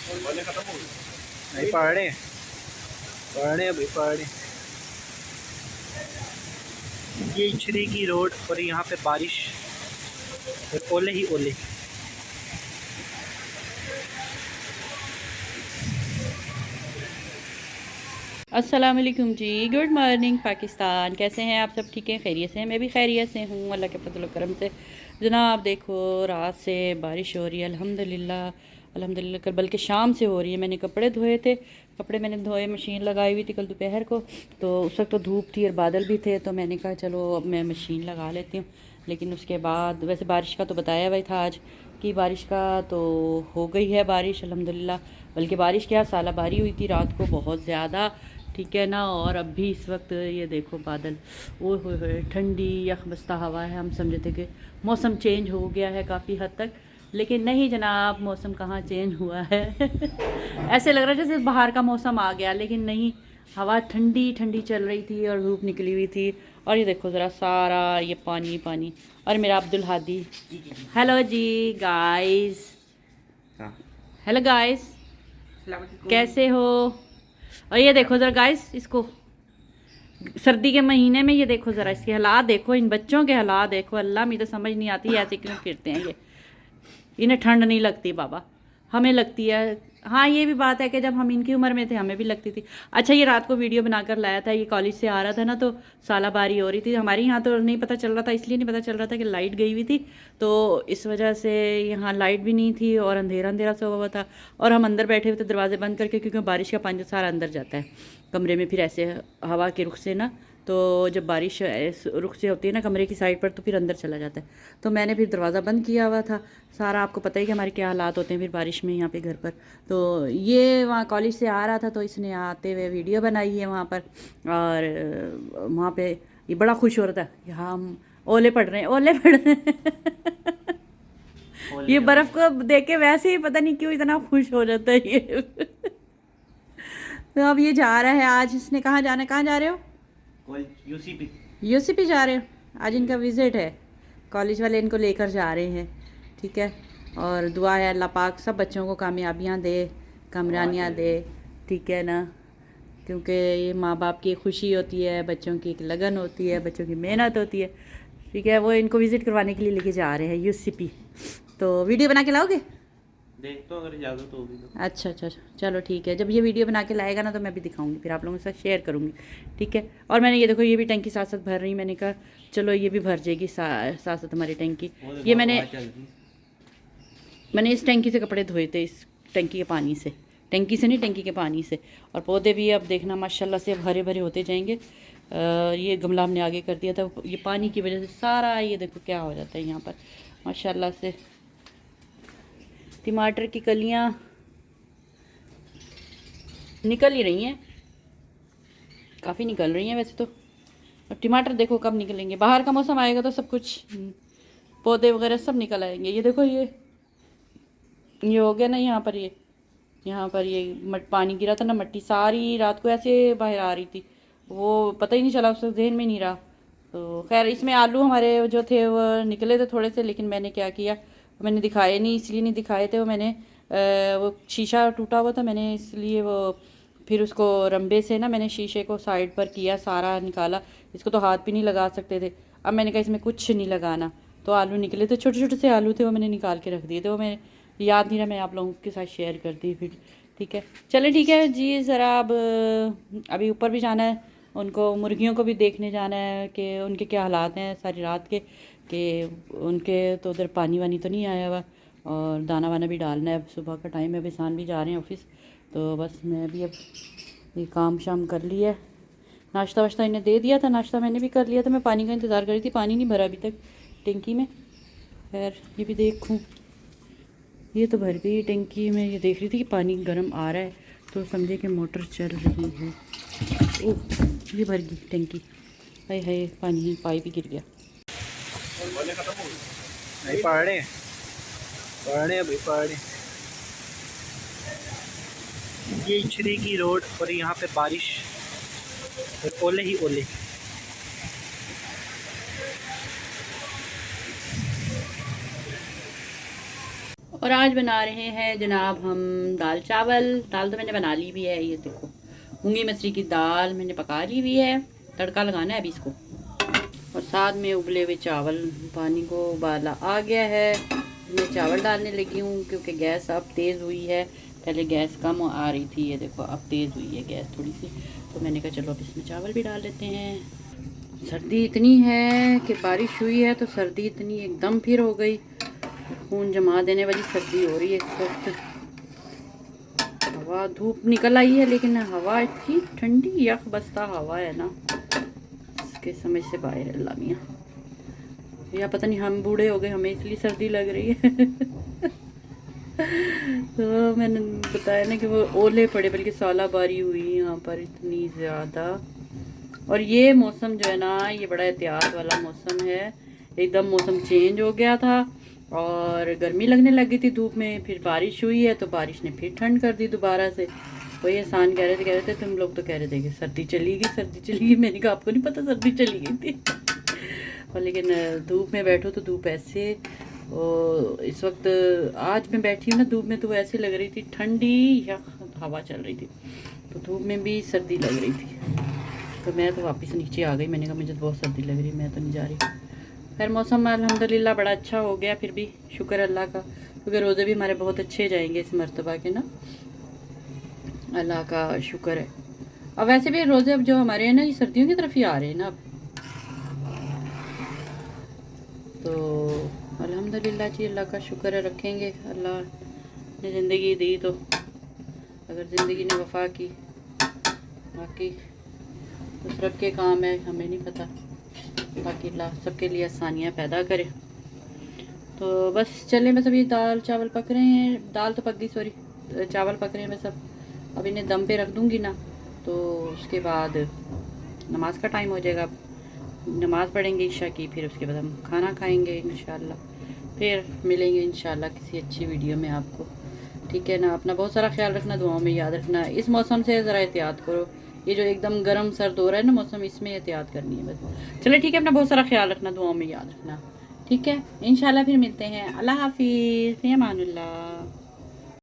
नहीं पढ़ रहे अभी पढ़ रहे। ये इचरे की रोड और यहाँ पे बारिश और ओले ही ओले। अस्सलाम वालेकुम जी। Good morning Pakistan. कैसे हैं आप सब? ठीक हैं, खैरियत से हैं? मैं भी खैरियत से हूँ, अल्लाह के फजल करम से। जनाब देखो, रात से बारिश हो रही है अल्हम्दुलिल्लाह। अल्हम्दुलिल्लाह कल बल्कि शाम से हो रही है। मैंने कपड़े धोए थे, कपड़े मैंने धोए, मशीन लगाई हुई थी कल दोपहर को, तो उस वक्त तो धूप थी और बादल भी थे, तो मैंने कहा चलो अब मैं मशीन लगा लेती हूँ। लेकिन उसके बाद वैसे बारिश का तो बताया भाई था आज कि बारिश का, तो हो गई है बारिश अल्हम्दुलिल्लाह। बल्कि बारिश क्या, सालाबारी हुई थी रात को बहुत ज़्यादा, ठीक है ना। और अब भी इस वक्त ये देखो बादल, ओए होए होए, ठंडी यखबस्ता हवा है। हम समझे थे कि मौसम चेंज हो गया है काफ़ी हद तक, लेकिन नहीं जनाब, मौसम कहाँ चेंज हुआ है। ऐसे लग रहा है जैसे बाहर का मौसम आ गया, लेकिन नहीं, हवा ठंडी ठंडी चल रही थी और धूप निकली हुई थी। और ये देखो ज़रा सारा ये पानी पानी। और मेरा अब्दुल हादी, हेलो जी गाइस, हेलो गाइस, कैसे हो? और ये देखो ज़रा गाइस, इसको सर्दी के महीने में ये देखो ज़रा इसके हालात देखो, इन बच्चों के हालात देखो। अल्लाह मुझे समझ नहीं आती ऐसे क्यों फिरते हैं ये। इन्हें ठंड नहीं लगती बाबा, हमें लगती है। हाँ ये भी बात है कि जब हम इनकी उम्र में थे हमें भी लगती थी। अच्छा ये रात को वीडियो बनाकर लाया था, ये कॉलेज से आ रहा था ना, तो सालाबारी हो रही थी हमारे यहाँ, तो नहीं पता चल रहा था, इसलिए नहीं पता चल रहा था कि लाइट गई हुई थी, तो इस वजह से यहाँ लाइट भी नहीं थी और अंधेरा अंधेरा सा हुआ था। और हम अंदर बैठे हुए थे दरवाजे बंद करके, क्योंकि बारिश का पानी सारा अंदर जाता है कमरे में, फिर ऐसे हवा के रुख से ना, तो जब बारिश रुख से होती है ना कमरे की साइड पर, तो फिर अंदर चला जाता है। तो मैंने फिर दरवाज़ा बंद किया हुआ था सारा। आपको पता ही कि हमारे क्या हालात होते हैं फिर बारिश में यहाँ पे घर पर। तो ये वहाँ कॉलेज से आ रहा था, तो इसने आते हुए वीडियो बनाई है वहाँ पर, और वहाँ पे ये बड़ा खुश हो रहा था, यहाँ हम ओले पड़ रहे हैं, ओले पड़ रहे हैं। ये बर्फ़ को देख के वैसे ही पता नहीं क्यों इतना खुश हो जाता है ये। तो अब ये जा रहा है, आज इसने कहाँ जाना है? कहाँ जा रहे हो? यूसीपी। यूसीपी जा रहे हो? आज इनका विज़िट है, कॉलेज वाले इनको लेकर जा रहे हैं, ठीक है। और दुआ है अल्लाह पाक सब बच्चों को कामयाबियाँ दे, कामरानियाँ दे, ठीक है ना। क्योंकि ये माँ बाप की खुशी होती है, बच्चों की एक लगन होती है, बच्चों की मेहनत होती है, ठीक है। वो इनको विज़िट करवाने के लिए लेके जा रहे हैं यूसीपी। तो वीडियो बना के लाओगे? देख तो अगर इजाज़त होगी तो। अच्छा अच्छा अच्छा, चलो ठीक है। जब ये वीडियो बना के लाएगा ना, तो मैं भी दिखाऊंगी, फिर आप लोगों के साथ शेयर करूंगी, ठीक है। और मैंने ये देखो, ये भी टंकी साथ साथ भर रही, मैंने कहा चलो ये भी भर जाएगी साथ साथ हमारी टंकी। ये मैंने इस टंकी से कपड़े धोए थे, इस टंकी के पानी से, टंकी से नहीं, टंकी के पानी से। और पौधे भी अब देखना माशाल्लाह से अब हरे भरे होते जाएंगे। ये गमला हमने आगे कर दिया था, ये पानी की वजह से सारा ये देखो क्या हो जाता है यहाँ पर माशाल्लाह से। टमाटर की कलियाँ निकल ही रही हैं, काफ़ी निकल रही हैं वैसे तो। और टमाटर देखो कब निकलेंगे, बाहर का मौसम आएगा तो सब कुछ पौधे वगैरह सब निकल आएंगे। ये देखो ये हो गया ना, यहाँ पर ये पानी गिरा था ना, मिट्टी सारी रात को ऐसे बाहर आ रही थी, वो पता ही नहीं चला, उसका जहन में नहीं रहा। तो खैर इसमें आलू हमारे जो थे वो निकले थे थोड़े से, लेकिन मैंने क्या किया, मैंने दिखाए नहीं, इसलिए नहीं दिखाए थे वो, मैंने वो शीशा टूटा हुआ था, मैंने इसलिए वो फिर उसको रंबे से ना मैंने शीशे को साइड पर किया, सारा निकाला। इसको तो हाथ भी नहीं लगा सकते थे। अब मैंने कहा इसमें कुछ नहीं लगाना, तो आलू निकले थे, छोटे छोटे से आलू थे, वो मैंने निकाल के रख दिए थे, वो मैं याद नहीं रहा, मैं आप लोगों के साथ शेयर कर दी फिर, ठीक है। चलें ठीक है जी, ज़रा अब अभी ऊपर भी जाना है, उनको मुर्गियों को भी देखने जाना है कि उनके क्या हालात हैं सारी रात के, कि उनके तो उधर पानी वानी तो नहीं आया हुआ, और दाना वाना भी डालना है। अब सुबह का टाइम है, अभी सान भी जा रहे हैं ऑफिस, तो बस मैं भी अब ये काम शाम कर लिया है। नाश्ता वाश्ता इन्हें दे दिया था, नाश्ता मैंने भी कर लिया था। मैं पानी का इंतज़ार कर रही थी, पानी नहीं भरा अभी तक टंकी में। खैर ये भी देखूँ, ये तो भर गई टंकी में। ये देख रही थी कि पानी गर्म आ रहा है, तो समझे कि मोटर चल रही है। ओह ये भर गई टंकी, हाय हाय, पानी पाइप ही गिर गया। नहीं पढ़ रहे अभी पढ़ रहे। ये इचरे की रोड और यहाँ पे बारिश और ओले ही ओले। और आज बना रहे हैं जनाब हम दाल चावल। दाल तो मैंने बना ली भी है, ये देखो मूंगी मसरी की दाल मैंने पका ली हुई है, तड़का लगाना है अभी इसको। और साथ में उबले हुए चावल, पानी को उबाला आ गया है, मैं चावल डालने लगी हूँ क्योंकि गैस अब तेज़ हुई है। पहले गैस कम आ रही थी, ये देखो अब तेज़ हुई है गैस थोड़ी सी, तो मैंने कहा चलो अब इसमें चावल भी डाल लेते हैं। सर्दी इतनी है कि बारिश हुई है तो सर्दी इतनी एकदम फिर हो गई, खून जमा देने वाली सर्दी हो रही है इस वक्त। हवा धूप निकल आई है लेकिन हवा इतनी ठंडी यख बस्ता हवा है ना, इसके समझ से बाहर है अल्लाह मियाँ। या पता नहीं हम बूढ़े हो गए, हमें इसलिए सर्दी लग रही है। तो मैंने बताया ना कि वो ओले पड़े, बल्कि सालाबारी हुई यहाँ पर इतनी ज़्यादा। और ये मौसम जो है ना, ये बड़ा एहतियात वाला मौसम है। एकदम मौसम चेंज हो गया था और गर्मी लगने लगी थी धूप में, फिर बारिश हुई है तो बारिश ने फिर ठंड कर दी दोबारा से। वही एहसान कह रहे थे तुम लोग तो कह रहे थे कि सर्दी चली गई, सर्दी चली गई। मैंने कहा आपको नहीं पता सर्दी चली गई थी। और लेकिन धूप में बैठो तो धूप ऐसे, और इस वक्त आज मैं बैठी हूँ ना धूप में तो वो ऐसे लग रही थी ठंडी या हवा चल रही थी, तो धूप में भी सर्दी लग रही थी। तो मैं तो वापस नीचे आ गई, मैंने कहा मुझे तो बहुत सर्दी लग रही है, मैं तो नहीं जा रही। खैर मौसम अल्हम्दुलिल्लाह बड़ा अच्छा हो गया, फिर भी शुक्र अल्लाह का, क्योंकि रोज़े भी हमारे बहुत अच्छे जाएंगे इस मरतबा के ना, अल्लाह का शुक्र है। अब वैसे भी रोज़े अब जो हमारे हैं ना, ये सर्दियों की तरफ ही आ रहे हैं ना अब। तो अल्हम्दुलिल्लाह जी, अल्लाह का शुक्र है, रखेंगे। अल्लाह ने ज़िंदगी दी तो, अगर ज़िंदगी ने वफा की, बाकी उस रब के काम है, हमें नहीं पता। बाकी अल्लाह सबके लिए आसानियाँ पैदा करे। तो बस चले, बस अभी दाल चावल पक रहे हैं, दाल तो पक गई सॉरी, चावल पक रहे हैं बस। अब इन्हें दम पे रख दूँगी ना, तो उसके बाद नमाज का टाइम हो जाएगा। नमाज़ पढ़ेंगे ईशा की, फिर उसके बाद हम खाना खाएंगे इंशाल्लाह। फिर मिलेंगे इंशाल्लाह किसी अच्छी वीडियो में आपको, ठीक है ना। अपना बहुत सारा ख्याल रखना, दुआओं में याद रखना। इस मौसम से ज़रा एहतियात करो, ये जो एकदम गर्म सर्द हो रहा है ना मौसम, इसमें एहतियात करनी है बस। चलो ठीक है, अपना बहुत सारा ख्याल रखना, दुआओं में याद रखना, ठीक है। इंशाल्लाह फिर मिलते हैं। अल्लाह हाफिज़, फ़ी अमानिल्लाह।